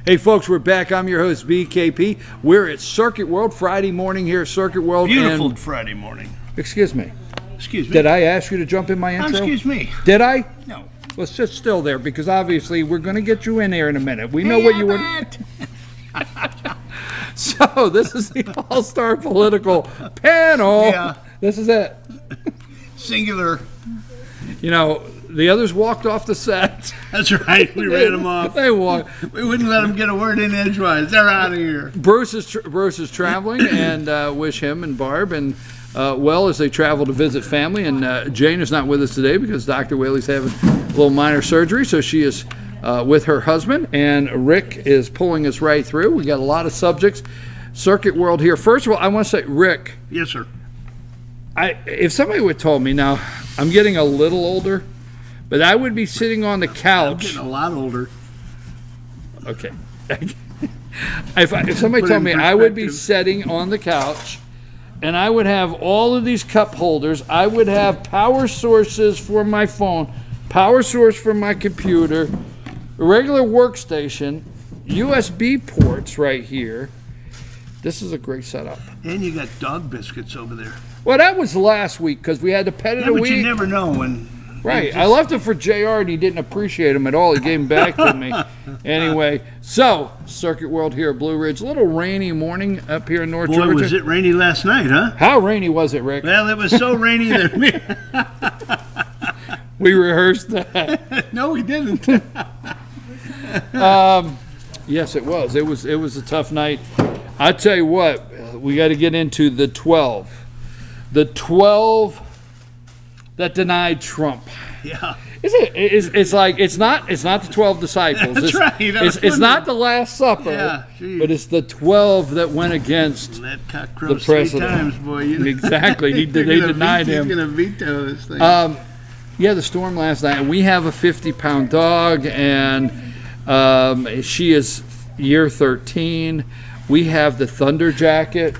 Hey folks, we're back. I'm your host BKP. We're at Circuit World Friday morning here at Circuit World. Beautiful Friday morning. Excuse me. Excuse me. Did I ask you to jump in my intro? Excuse me. Did I? No. Well, sit still there because obviously we're going to get you in there in a minute. We know what you want. So this is the All-Star Political Panel. Yeah. This is it. Singular. You know, the others walked off the set. That's right. We ran them off. They walked. We wouldn't let them get a word in edgewise. They're out of here. Bruce is traveling, and wish him and Barb and well as they travel to visit family. And Jane is not with us today because Dr. Whaley's having a little minor surgery, so she is with her husband. And Rick is pulling us right through. We got a lot of subjects. Circuit World here. First of all, I want to say, Rick. Yes, sir. If somebody would have told me, now I'm getting a little older, but I would be sitting on the couch. I'm getting a lot older. Okay. If somebody told me I would be sitting on the couch and I would have all of these cup holders, I would have power sources for my phone, power source for my computer, a regular workstation, USB ports right here. This is a great setup. And you got dog biscuits over there. Well, that was last week because we had to pet it a week. But you never know when. Right. I left it for JR and he didn't appreciate them at all. He gave them back to me. Anyway, so Circuit World here at Blue Ridge. A little rainy morning up here in North Georgia. Boy, was it rainy last night, huh? How rainy was it, Rick? Well, it was so rainy that we rehearsed that. No, we didn't. Yes, it was. It was a tough night. I tell you what, we got to get into the 12. The 12 that denied Trump. Yeah. It's like it's not the 12 disciples. That's right. It's not the Last Supper. Yeah, but it's the 12 that went against that cock crows the president. 3 times, boy. You know. Exactly. They denied him. He's going to veto this thing. Yeah, the storm last night. We have a 50-pound dog, and she is year 13. We have the Thunder Jacket.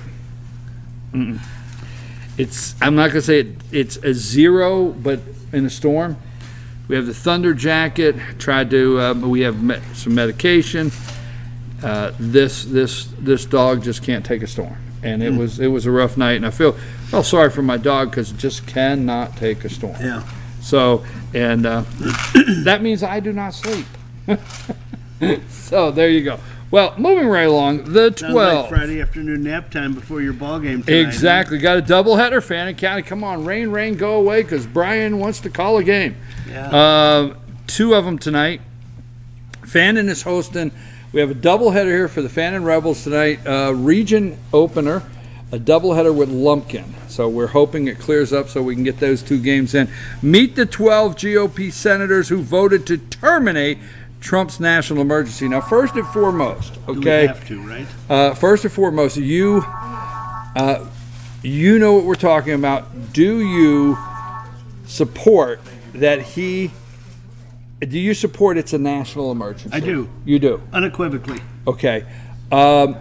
I'm not going to say it's a 0, but in a storm. We have the Thunder Jacket. Tried to. We have some medication. This dog just can't take a storm, and it was a rough night. And I feel sorry for my dog because it just cannot take a storm. Yeah. So that means I do not sleep. So there you go. Well, moving right along, the 12. Sounds like Friday afternoon nap time before your ball game tonight. Exactly. Got a doubleheader, Fannin County. Come on, rain, go away, because Brian wants to call a game. Yeah. 2 of them tonight. Fannin is hosting. We have a doubleheader here for the Fannin Rebels tonight. Region opener, a doubleheader with Lumpkin. So we're hoping it clears up so we can get those 2 games in. Meet the 12 GOP senators who voted to terminate Trump's national emergency. Now, first and foremost, okay. We have to, right? First and foremost, you know what we're talking about. Do you support that he? Do you support it's a national emergency? I do. You do. Unequivocally. Okay. Do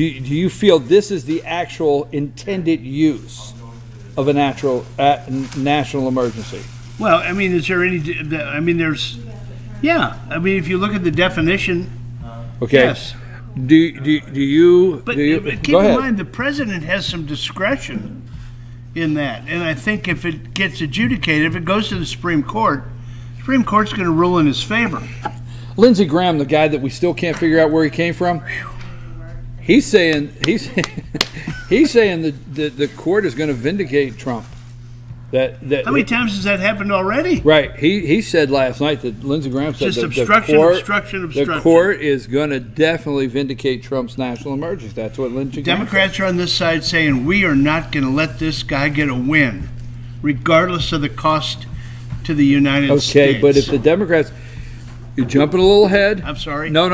you feel this is the actual intended use of a national emergency? Well, I mean, is there any? I mean, there's. Yeah, I mean, if you look at the definition, okay. Yes. Do you? But keep go in ahead. mind, the president has some discretion in that, and I think if it gets adjudicated, if it goes to the Supreme Court's going to rule in his favor. Lindsey Graham, the guy that we still can't figure out where he came from, he's saying the court is going to vindicate Trump. How many times has that happened already? Right. He said last night that Lindsey Graham said just obstruction. The court is going to definitely vindicate Trump's national emergency. That's what Lindsey Graham Democrats are on this side saying we are not going to let this guy get a win, regardless of the cost to the United States. Okay, but if the Democrats, you're jumping a little ahead. I'm sorry. No,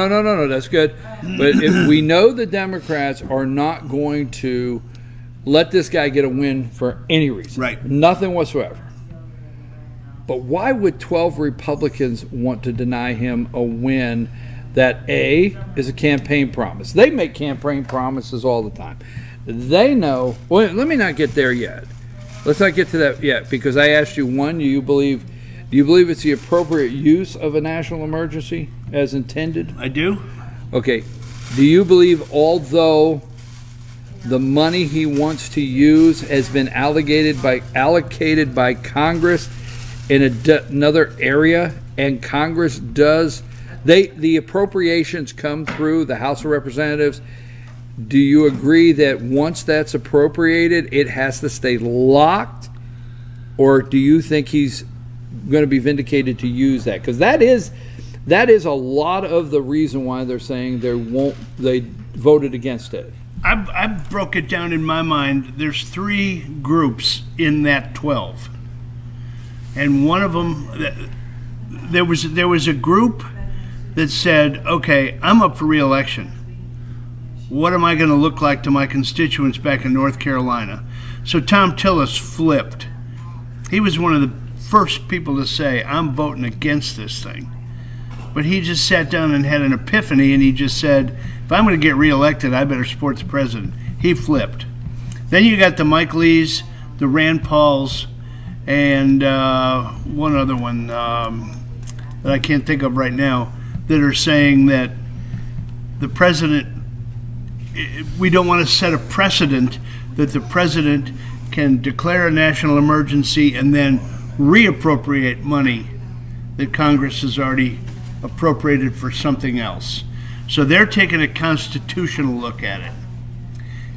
that's good. But if we know the Democrats are not going to let this guy get a win for any reason. Right. Nothing whatsoever. But why would 12 Republicans want to deny him a win that, A, is a campaign promise? They make campaign promises all the time. They know. Well, let me not get there yet. Let's not get to that yet, because I asked you, one, do you believe Do you believe it's the appropriate use of a national emergency as intended? I do. Okay. Do you believe although the money he wants to use has been allocated by Congress in another area, and Congress does, the appropriations come through the House of Representatives? Do you agree that once that's appropriated, it has to stay locked? Or do you think he's going to be vindicated to use that? Because that is a lot of the reason why they're saying they voted against it. I broke it down in my mind. There's 3 groups in that 12, and one of them, there was a group that said, "Okay, I'm up for re-election. What am I going to look like to my constituents back in North Carolina?" So Tom Tillis flipped. He was one of the first people to say, "I'm voting against this thing." But he just sat down and had an epiphany, and he just said, if I'm going to get reelected, I better support the president. He flipped. Then you got the Mike Lees, the Rand Pauls, and one other one that I can't think of right now, that are saying that the president, we don't want to set a precedent that the president can declare a national emergency and then reappropriate money that Congress has already appropriated for something else. So they're taking a constitutional look at it.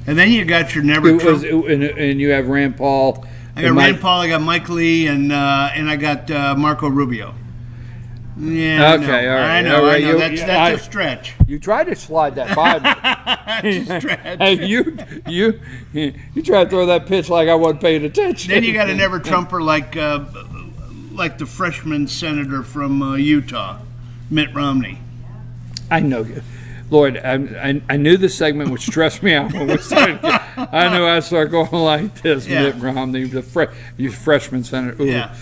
And then you got your and you have Rand Paul. I got Rand Paul, I got Mike Lee, and I got Marco Rubio. Yeah, okay, all right. I know. That's a stretch. You tried to slide that by me. That's a stretch. Hey, you try to throw that pitch like I wasn't paying attention. Then you got a never-Trumper like the freshman senator from Utah, Mitt Romney. I know, Lloyd. I knew this segment would stress me out when we started. I knew I'd start going like this. Yeah. Mitt Romney, you freshman senator. Ooh. Yeah.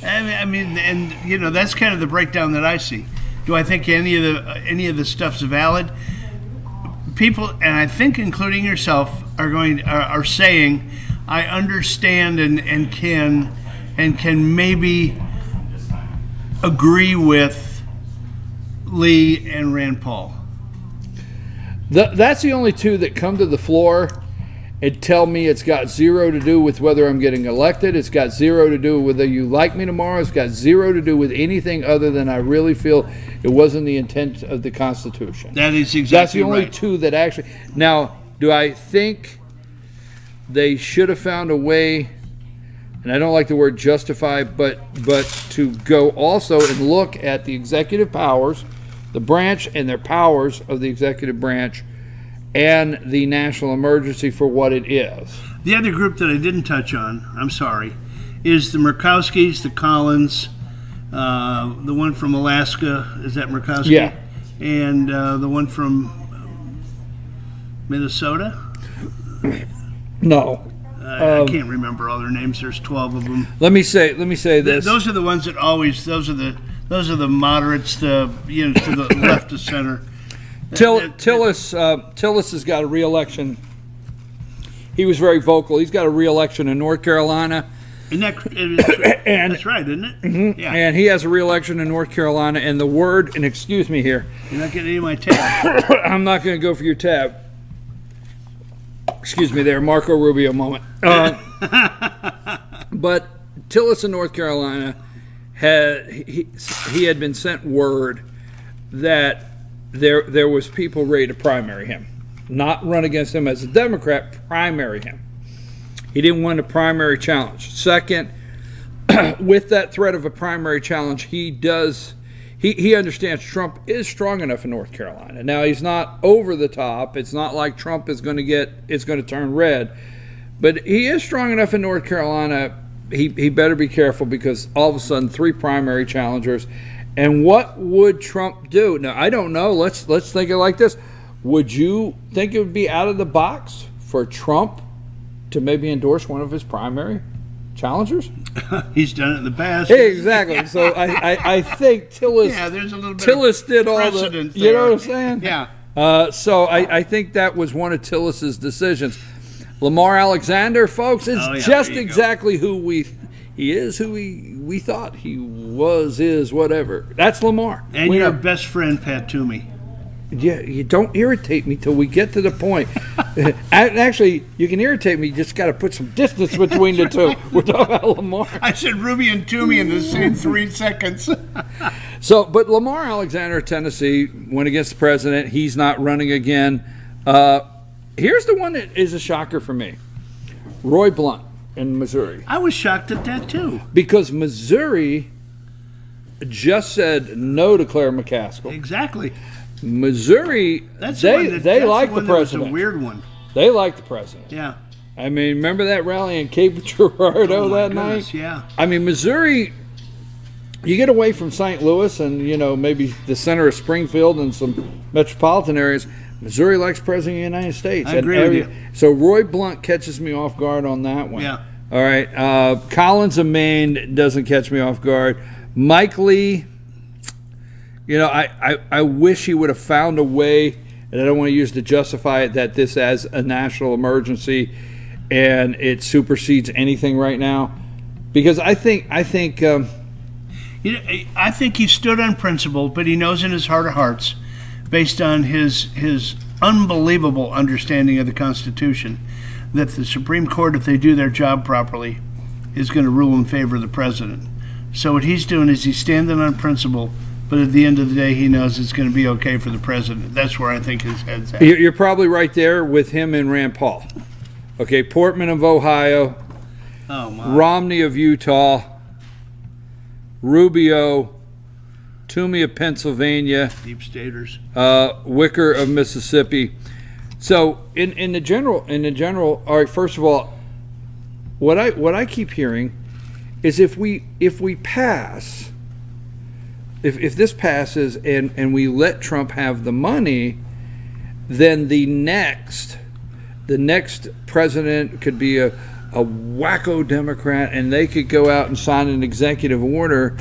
I mean, and you know, that's kind of the breakdown that I see. Do I think any of the stuff's valid? People, and I think including yourself, are saying, I understand and can maybe agree with Lee and Rand Paul. That's the only 2 that come to the floor and tell me it's got 0 to do with whether I'm getting elected. It's got 0 to do with whether you like me tomorrow. It's got 0 to do with anything other than I really feel it wasn't the intent of the Constitution. That is exactly right. That's the only 2 that actually. Now, do I think they should have found a way, and I don't like the word justify, but to go also and look at the executive powers, the branch and their powers of the executive branch, and the national emergency for what it is. The other group that I didn't touch on, I'm sorry, is the Murkowskis, the Collins, the one from Alaska, is that Murkowski? Yeah. And the one from Minnesota? No. I can't remember all their names. There's 12 of them. Let me say this. Those are the ones that always. Those are the moderates to the left of center. Tillis has got a re-election. He was very vocal. He's got a re-election in North Carolina. That's right, isn't it? Mm-hmm. Yeah. And he has a re-election in North Carolina. And the word, and excuse me here. You're not getting any of my tab. I'm not going to go for your tab. Excuse me there, Marco Rubio moment. But Tillis in North Carolina he had been sent word that there was people ready to primary him, not run against him as a Democrat, primary him. He didn't want a primary challenge. Second, with that threat of a primary challenge, he understands Trump is strong enough in North Carolina. Now, he's not over the top. It's not like Trump is going to turn red, but he is strong enough in North Carolina. He better be careful, because all of a sudden 3 primary challengers. And what would Trump do? Now, I don't know. Let's think it like this. Would you think it would be out of the box for Trump to maybe endorse one of his primary challengers? He's done it in the past. Hey, exactly. So I think Tillis. Yeah, there's a little bit Tillis did all the. There. You know what I'm saying? Yeah. So I think that was one of Tillis's decisions. Lamar Alexander, folks, is just exactly who he is who we thought he was, is, whatever. That's Lamar. And your best friend, Pat Toomey. Yeah, you don't irritate me till we get to the point. Actually, you can irritate me. You just got to put some distance between the two. We're talking about Lamar. I said Ruby and Toomey in the same 3 seconds. So, but Lamar Alexander of Tennessee went against the president. He's not running again. Here's the one that is a shocker for me. Roy Blunt in Missouri. I was shocked at that, too. Because Missouri just said no to Claire McCaskill. Exactly. Missouri, they like the president. That was a weird one. They like the president. Yeah. I mean, remember that rally in Cape Girardeau that night? Yeah. I mean, Missouri, you get away from St. Louis and, you know, maybe the center of Springfield and some metropolitan areas. Missouri likes president of the United States. I agree with you. So Roy Blunt catches me off guard on that one. Yeah. All right. Collins of Maine doesn't catch me off guard. Mike Lee, you know, I wish he would have found a way, and I don't want to use to justify it, that this as a national emergency and it supersedes anything right now. Because I think you know, I think he stood on principle, but he knows in his heart of hearts, based on his unbelievable understanding of the Constitution, that the Supreme Court, if they do their job properly, is going to rule in favor of the president. So what he's doing is he's standing on principle, but at the end of the day, he knows it's going to be okay for the president. That's where I think his head's at. You're probably right there with him and Rand Paul. Okay, Portman of Ohio, Romney of Utah, Rubio, Toomey of Pennsylvania, deep staters, Wicker of Mississippi. So in the general, all right. First of all, what I keep hearing is if we pass, if this passes and we let Trump have the money, then the next president could be a wacko Democrat, and they could go out and sign an executive order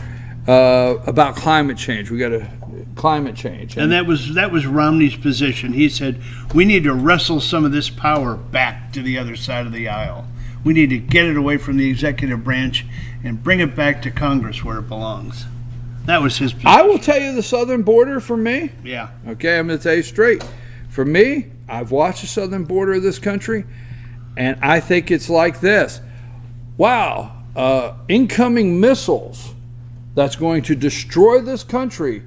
about climate change. We got to climate change, and that was Romney's position. He said we need to wrestle some of this power back to the other side of the aisle. We need to get it away from the executive branch and bring it back to Congress where it belongs. That was his position. I will tell you the southern border for me. Yeah. Okay, I'm going to tell you straight. For me, I've watched the southern border of this country, and I think it's like this. Wow, incoming missiles that's going to destroy this country,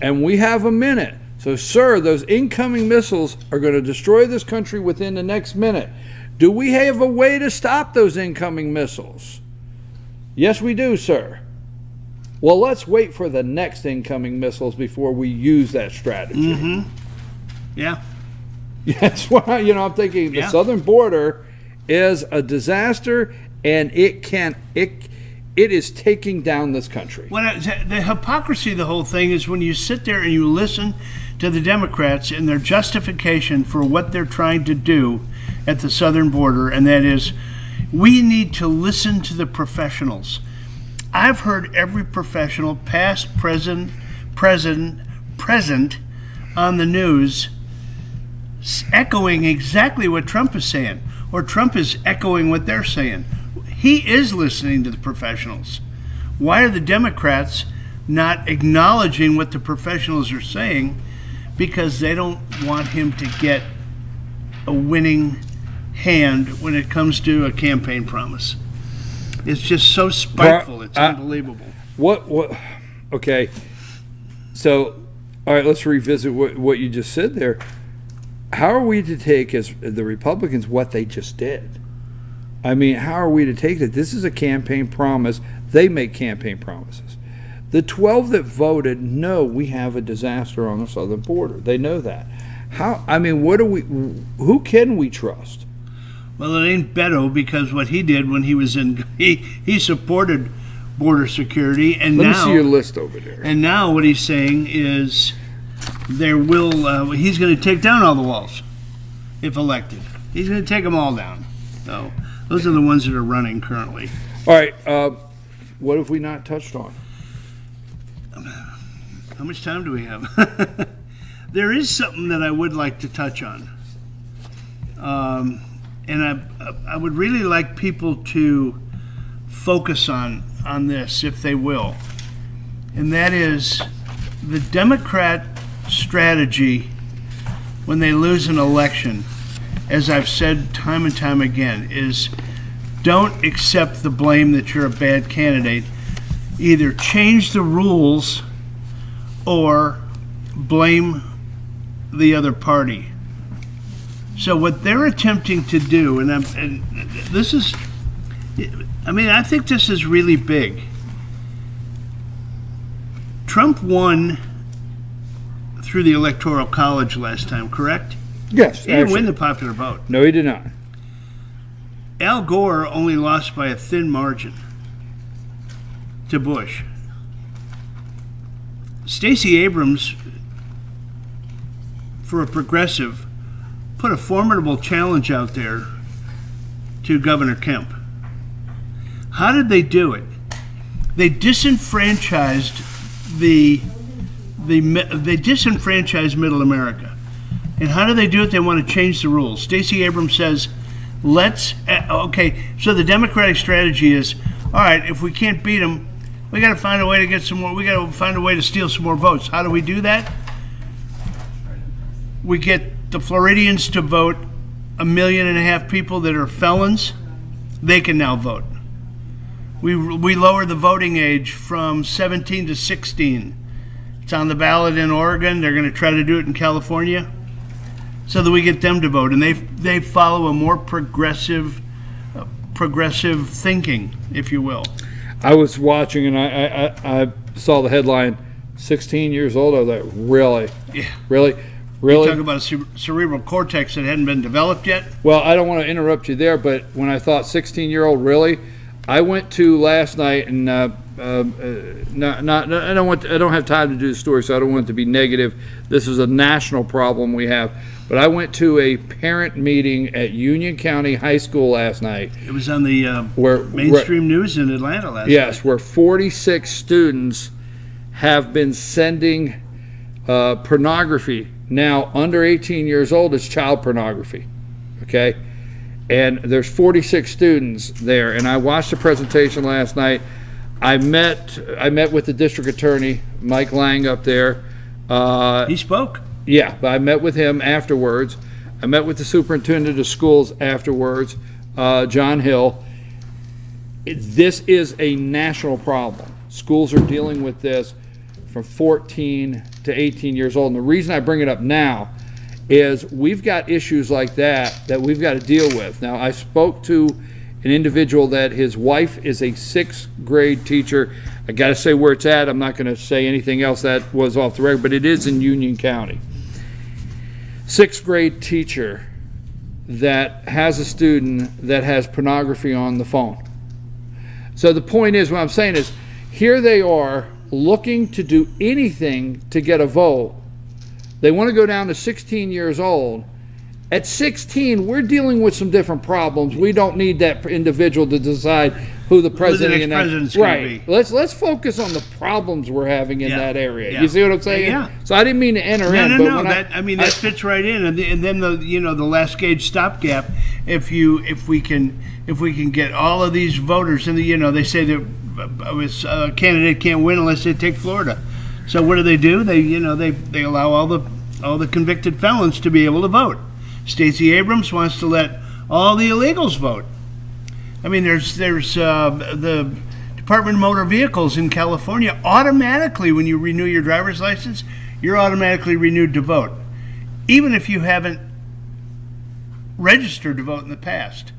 and we have a minute. So, sir, those incoming missiles are going to destroy this country within the next minute. Do we have a way to stop those incoming missiles? Yes, we do, sir. Well, let's wait for the next incoming missiles before we use that strategy. Mm-hmm. Yeah. That's why, I'm thinking the southern border is a disaster, and it is taking down this country. The hypocrisy of the whole thing is when you sit there and you listen to the Democrats and their justification for what they're trying to do at the southern border, and that is, we need to listen to the professionals. I've heard every professional, past, present, on the news echoing exactly what Trump is saying, or Trump is echoing what they're saying. He is listening to the professionals. Why are the Democrats not acknowledging what the professionals are saying? Because they don't want him to get a winning hand when it comes to a campaign promise. It's just so spiteful. It's unbelievable. What? Okay. So, all right, let's revisit what you just said there. How are we to take, as the Republicans, what they just did? I mean, how are we to take that? This is a campaign promise. They make campaign promises. The 12 that voted know we have a disaster on the southern border. They know that. How? I mean, who can we trust? Well, it ain't Beto, because what he did when he was in, he supported border security, and Let me see your list over there. And now what he's saying is he's going to take down all the walls if elected. He's going to take them all down. So those are the ones that are running currently. All right. What have we not touched on? How much time do we have? There is something that I would like to touch on. And I would really like people to focus on this, if they will. And that is the Democrat strategy when they lose an election, as I've said time and time again, is don't accept the blame that you're a bad candidate. Either change the rules or blame the other party. So what they're attempting to do, and this is, I mean, I think this is really big. Trump won through the Electoral College last time, correct? Yes. He didn't win the popular vote. No, he did not. Al Gore only lost by a thin margin to Bush. Stacey Abrams, for a progressive, put a formidable challenge out there to Governor Kemp. How did they do it? They disenfranchised they disenfranchised Middle America. And how do they do it? They want to change the rules. Stacey Abrams says, okay, so the Democratic strategy is, all right, if we can't beat them, we got to find a way to get some more, we got to find a way to steal some more votes. How do we do that? We get the Floridians to vote 1.5 million people that are felons. They can now vote. We lower the voting age from 17 to 16. It's on the ballot in Oregon. They're going to try to do it in California, so that we get them to vote, and they follow a more progressive thinking, if you will. I was watching, and I saw the headline, 16 years old. I was like, really? Yeah. Really? You're talking about a cerebral cortex that hadn't been developed yet? Well, I don't want to interrupt you there, but when I thought 16-year-old, really, I went to last night, and I don't have time to do the story, so I don't want it to be negative. This is a national problem we have. But I went to a parent meeting at Union County High School last night. It was on the mainstream news in Atlanta last night. Yes, where 46 students have been sending pornography. Now, under 18 years old is child pornography, okay? And there's 46 students there, and I watched the presentation last night. I met with the district attorney, Mike Lang, up there. He spoke. Yeah, but I met with him afterwards. I met with the superintendent of schools afterwards, John Hill. This is a national problem. Schools are dealing with this from 14 to 18 years old. And the reason I bring it up now is we've got issues like that we've got to deal with. Now, I spoke to an individual that his wife is a 6th grade teacher. I got to say where it's at. I'm not going to say anything else that was off the record, but it is in Union County. 6th grade teacher that has a student that has pornography on the phone. So the point is, what I'm saying is, here they are looking to do anything to get a vote. They want to go down to 16 years old. At 16, we're dealing with some different problems. We don't need that individual to decide who the president is going to be. Let's focus on the problems we're having in that area. Yeah. You see what I'm saying? Yeah. So I didn't mean to enter in. No. That fits right in. And then the last gauge stopgap. If we can get all of these voters, and they say that a candidate can't win unless they take Florida. So what do? They allow all the convicted felons to be able to vote. Stacey Abrams wants to let all the illegals vote. I mean, there's the Department of Motor Vehicles in California automatically, when you renew your driver's license, you're automatically renewed to vote, even if you haven't registered to vote in the past.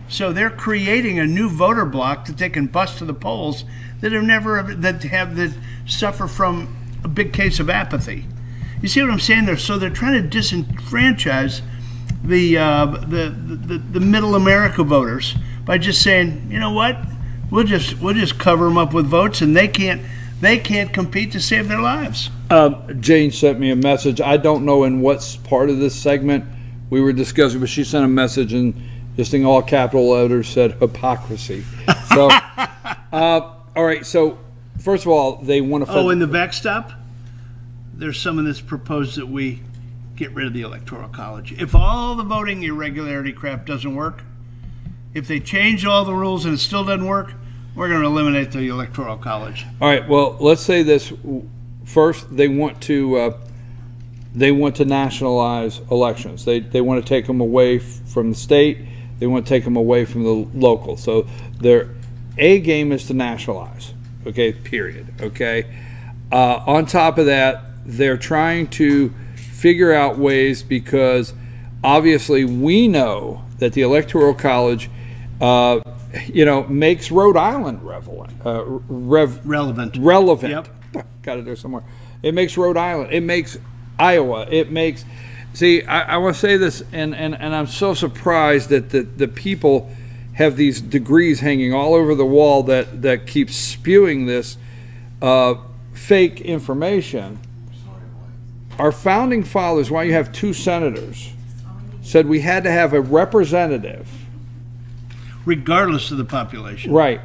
So they're creating a new voter bloc that they can bust to the polls that suffer from a big case of apathy. You see what I'm saying? So they're trying to disenfranchise the middle America voters by just saying, you know what, we'll just cover them up with votes, and they can't compete to save their lives. Jane sent me a message. I don't know in what part of this segment we were discussing, but she sent a message and just in all capital letters said hypocrisy. So, all right. So, first of all, they want to. In the backstop, there's someone that's proposed that we get rid of the Electoral College. If all the voting irregularity crap doesn't work, if they change all the rules and it still doesn't work, We're going to eliminate the Electoral College. All right. Well, let's say this first. They want to nationalize elections. They want to take them away from the state. They want to take them away from the local. So their A game is to nationalize. Okay. Period. Okay. On top of that, they're trying to figure out ways, because obviously we know that the Electoral College, makes Rhode Island relevant. Yep. Got it there somewhere. It makes Rhode Island. It makes Iowa. It makes. See, I want to say this, and I'm so surprised that the people have these degrees hanging all over the wall that keep spewing this fake information. Our founding fathers, why you have 2 senators, said we had to have a representative. Regardless of the population. Right.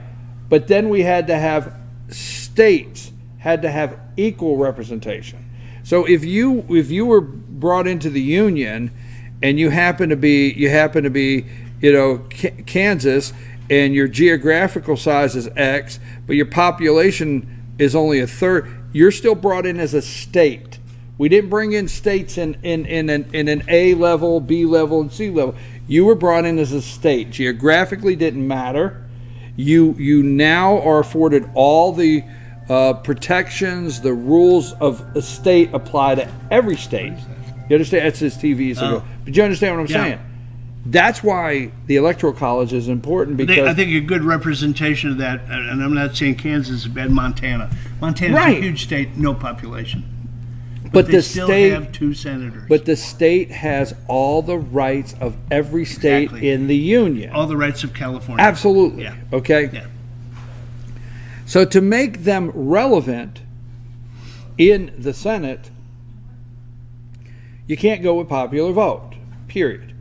But then we had to have states had to have equal representation. So if you were brought into the Union and you happen to be Kansas, and your geographical size is X, but your population is only a third, you're still brought in as a state. We didn't bring in states in an A level, B level, and C level. You were brought in as a state. Geographically didn't matter. You now are afforded all the protections, the rules of a state apply to every state. You understand? That's his TV. But you understand what I'm saying? That's why the Electoral College is important, because I think a good representation of that, and I'm not saying Kansas is bad, Montana. Montana's a huge state, no population. But they still have 2 senators. But the state has all the rights of every state in the Union. All the rights of California. Absolutely. Yeah. Okay? Yeah. So to make them relevant in the Senate, you can't go with popular vote, period.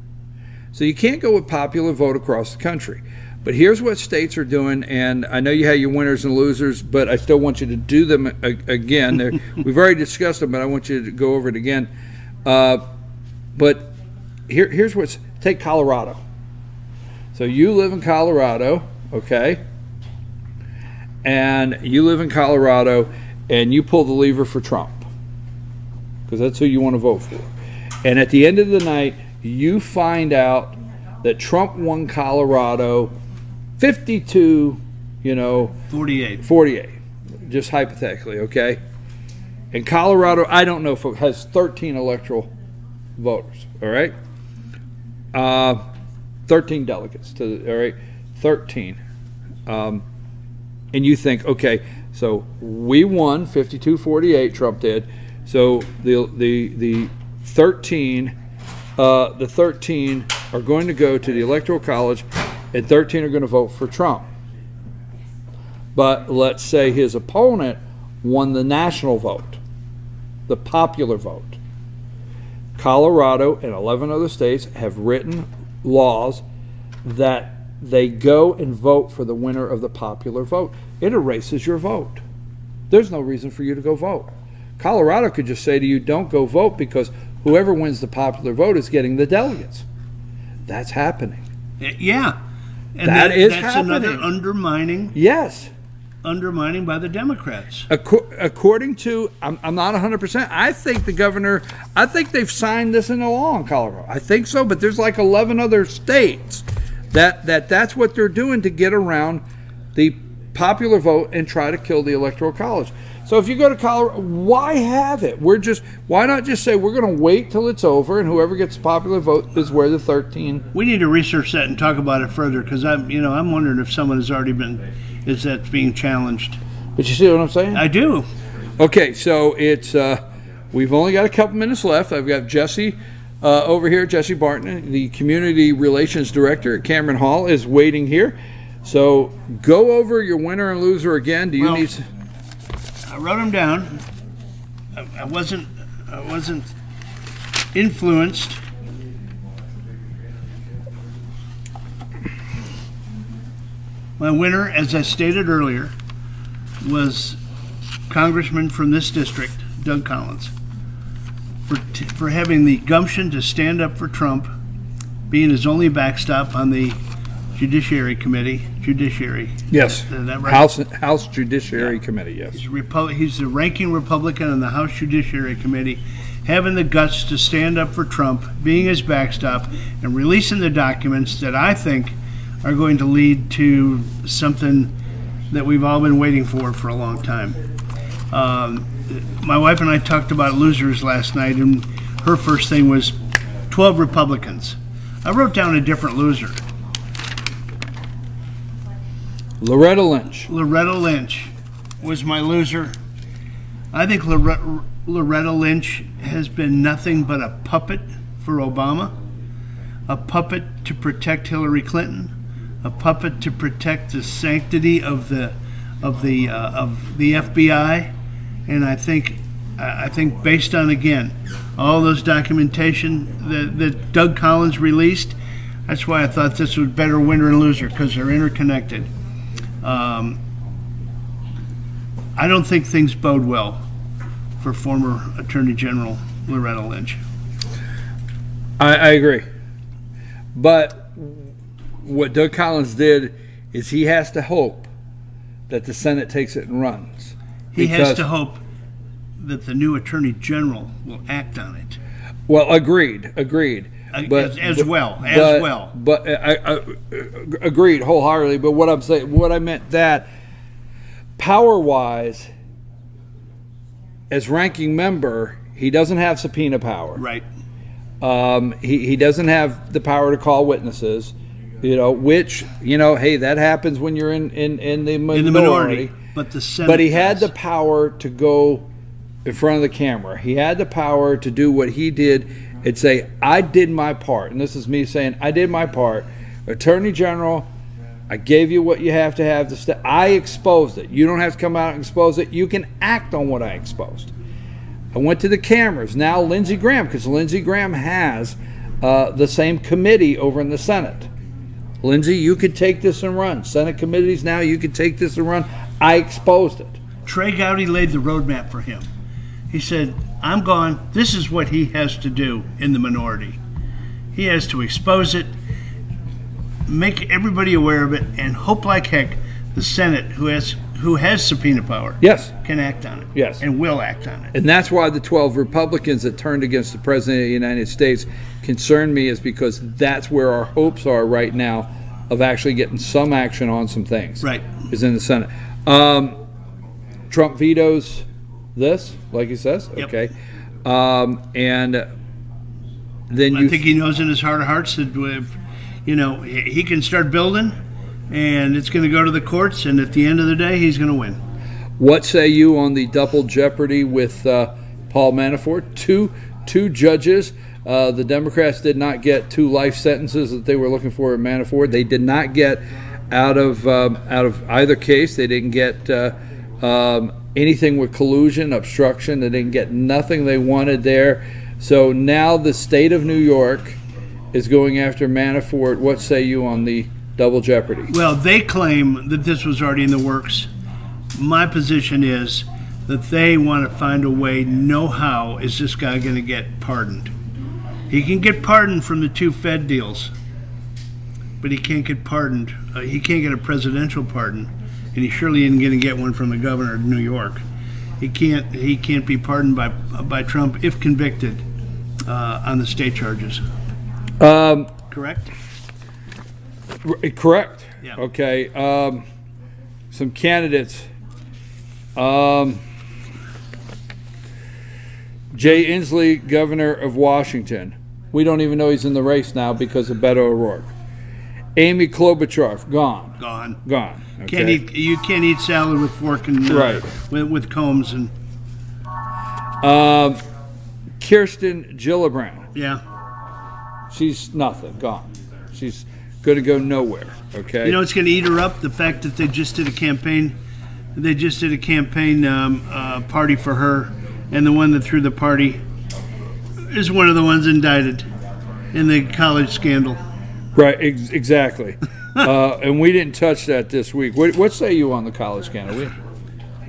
So you can't go with popular vote across the country. But here's what states are doing, and I know you had your winners and losers, but I still want you to do them again. We've already discussed them, but I want you to go over it again. But here's what's, take Colorado. So you live in Colorado, okay? And you live in Colorado, and you pull the lever for Trump, because that's who you want to vote for. And at the end of the night, you find out that Trump won Colorado 52, 48, just hypothetically, okay? And Colorado, I don't know if it has 13 electoral voters, all right? 13 delegates, all right? 13. And you think, okay, so we won 52-48, Trump did. So the 13 are going to go to the Electoral College, and 13 are going to vote for Trump. But let's say his opponent won the national vote, the popular vote. Colorado and 11 other states have written laws that they go and vote for the winner of the popular vote. It erases your vote. There's no reason for you to go vote. Colorado could just say to you, don't go vote, because whoever wins the popular vote is getting the delegates. That's happening. Yeah. And that's happening. Another undermining. Yes. Undermining by the Democrats. According to, I'm not 100%. I think the governor, I think they've signed this into law in Colorado. I think so, but there's like 11 other states that's what they're doing to get around the popular vote and try to kill the Electoral College. So if you go to Colorado, why have it? Why not just say we're going to wait till it's over, and whoever gets the popular vote is where the 13. We need to research that and talk about it further, because I'm wondering if someone has already been, that's being challenged. But you see what I'm saying? I do. Okay, so it's we've only got a couple minutes left. I've got Jesse over here, Jesse Barton, the Community Relations Director at Cameron Hall, is waiting here. So go over your winner and loser again. Do you need? I wrote them down. I wasn't influenced. My winner, as I stated earlier, was Congressman from this district, Doug Collins, for having the gumption to stand up for Trump, being his only backstop on the Judiciary Committee. Judiciary. Yes. Is that right? House Judiciary Committee, yes. He's the ranking Republican on the House Judiciary Committee, having the guts to stand up for Trump, being his backstop, and releasing the documents that I think are going to lead to something that we've all been waiting for a long time. My wife and I talked about losers last night, and her first thing was 12 Republicans. I wrote down a different loser. Loretta Lynch. Loretta Lynch was my loser. I think Loretta Lynch has been nothing but a puppet for Obama, a puppet to protect Hillary Clinton, a puppet to protect the sanctity of the FBI, and I think based on, again, all those documentation that Doug Collins released, that's why I thought this was better winner and loser, because they're interconnected. I don't think things bode well for former Attorney General Loretta Lynch. I agree. But what Doug Collins did is he has to hope that the Senate takes it and runs. He has to hope that the new Attorney General will act on it. Well, agreed. But I agreed wholeheartedly. But what I'm saying, what I meant, that power-wise, as ranking member, he doesn't have subpoena power. Right. He doesn't have the power to call witnesses. Which hey, that happens when you're in the minority. But the Senate. But he had the power to go in front of the camera. He had the power to do what he did and say, I did my part. And this is me saying, I did my part. Attorney General, I gave you what you have to have. I exposed it. You don't have to come out and expose it. You can act on what I exposed. I went to the cameras. Now Lindsey Graham, because Lindsey Graham has the same committee over in the Senate. Lindsey, you could take this and run. Senate committees now, you could take this and run. I exposed it. Trey Gowdy laid the roadmap for him. He said, I'm gone. This is what he has to do in the minority. He has to expose it, make everybody aware of it, and hope like heck the Senate, who has subpoena power, yes, can act on it. Yes. And will act on it. And that's why the 12 Republicans that turned against the President of the United States concern me, is because that's where our hopes are right now of actually getting some action on some things. Right. Is in the Senate. Trump vetoes this, like he says. Yep. Okay. And then I think he knows in his heart of hearts that he can start building, and it's going to go to the courts, and at the end of the day, he's going to win. What say you on the double jeopardy with Paul Manafort? Two judges. The Democrats did not get 2 life sentences that they were looking for in Manafort. They did not get out of either case. They didn't get anything with collusion, obstruction. They didn't get nothing they wanted there. So now the state of New York is going after Manafort. What say you on the double jeopardy? Well, they claim that this was already in the works. My position is that they want to find a way, how is this guy going to get pardoned. He can get pardoned from the 2 Fed deals, but he can't get pardoned. He can't get a presidential pardon, and he surely isn't going to get one from the governor of New York. He can't be pardoned by Trump if convicted on the state charges. Correct? Correct. Yeah. Okay. Some candidates. Jay Inslee, governor of Washington. We don't even know he's in the race now because of Beto O'Rourke. Amy Klobuchar, gone. Gone. Okay. You can't eat salad with fork and right. with combs and. Kirsten Gillibrand. Yeah. She's nothing. Gone. She's going to go nowhere. Okay. You know what's going to eat her up? The fact that they just did a campaign. They just did a campaign party for her, and the one that threw the party is one of the ones indicted in the college scandal. Right, exactly. And we didn't touch that this week. What say you on the college scandal?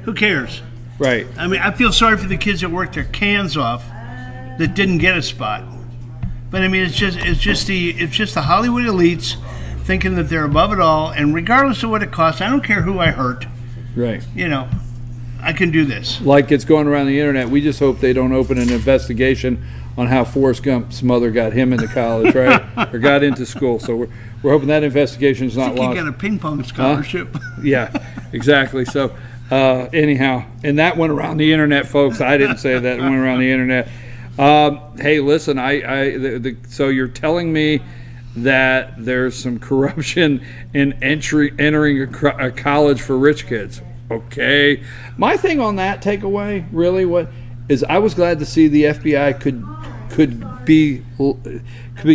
Who cares? Right. I mean, I feel sorry for the kids that worked their cans off that didn't get a spot. But I mean, it's just the Hollywood elites thinking that they're above it all, and regardless of what it costs, I don't care who I hurt. Right. You know, I can do this. Like it's going around the internet. We just hope they don't open an investigation on how Forrest Gump's mother got him into college, right? Or got into school. So we're hoping that investigation is not launched. I think he got a ping pong scholarship. Yeah, exactly. So anyhow, and that went around the internet, folks. I didn't say that. It went around the internet. Hey, listen, so you're telling me that there's some corruption in entering a college for rich kids. Okay. My thing on that takeaway, really, what is I was glad to see the FBI could be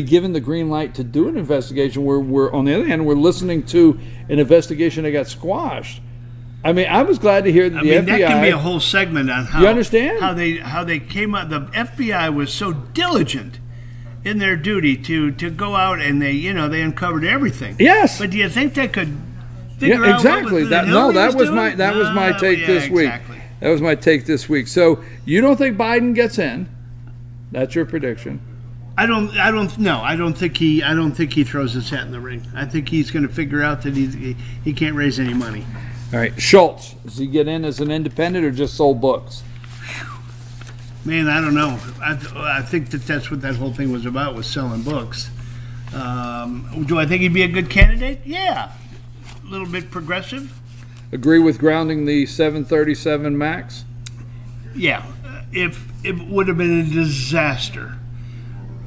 given the green light to do an investigation where we're, on the other hand, we're listening to an investigation that got squashed. I mean, I was glad to hear that the FBI. That can be a whole segment on how you understand how they came out. The FBI was so diligent in their duty to go out and they uncovered everything. Yes. But do you think they could figure out exactly what that was my take this week. Exactly. That was my take this week. So you don't think Biden gets in? That's your prediction. I don't think he throws his hat in the ring. I think he's going to figure out that he can't raise any money. All right, Schultz, does he get in as an independent or just sold books? Man, I don't know. I think that's what that whole thing was about, was selling books. Do I think he'd be a good candidate? Yeah. A little bit progressive. Agree with grounding the 737 MAX? Yeah. If it would have been a disaster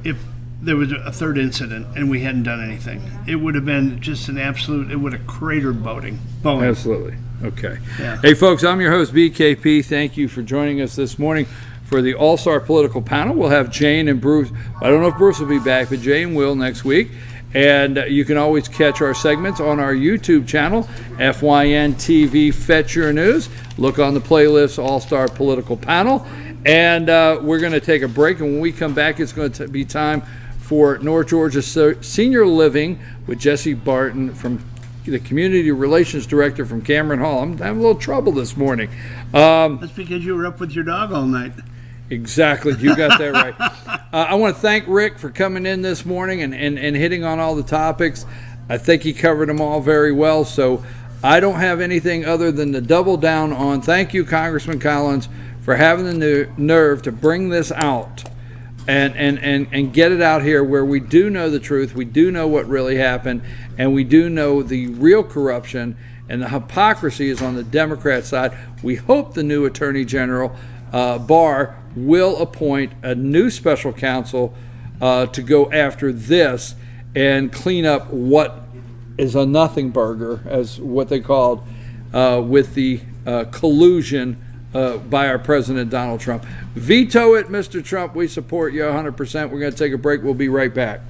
if there was a third incident and we hadn't done anything. It would have been just an absolute, it would have cratered Boeing. Absolutely. Okay. Yeah. Hey, folks, I'm your host, BKP. Thank you for joining us this morning for the All-Star Political Panel. We'll have Jane and Bruce. I don't know if Bruce will be back, but Jane will next week. And you can always catch our segments on our YouTube channel, FYNTV Fetch Your News. Look on the playlist, All-Star Political Panel. And we're going to take a break, and when we come back, it's going to be time for North Georgia Senior Living with Jesse Barton, from the Community Relations Director from Cameron Hall. I'm having a little trouble this morning. That's because you were up with your dog all night. Exactly. You got that right. I want to thank Rick for coming in this morning and hitting on all the topics. I think he covered them all very well, so I don't have anything other than to double down on thank you, Congressman Collins, for having the nerve to bring this out and get it out here where we do know the truth, we do know what really happened, and we do know the real corruption and the hypocrisy is on the Democrat side. We hope the new Attorney General, Barr, will appoint a new special counsel to go after this and clean up what is a nothing burger, as what they called, with the collusion by our President Donald Trump. Veto it, Mr. Trump. We support you 100%. We're going to take a break. We'll be right back.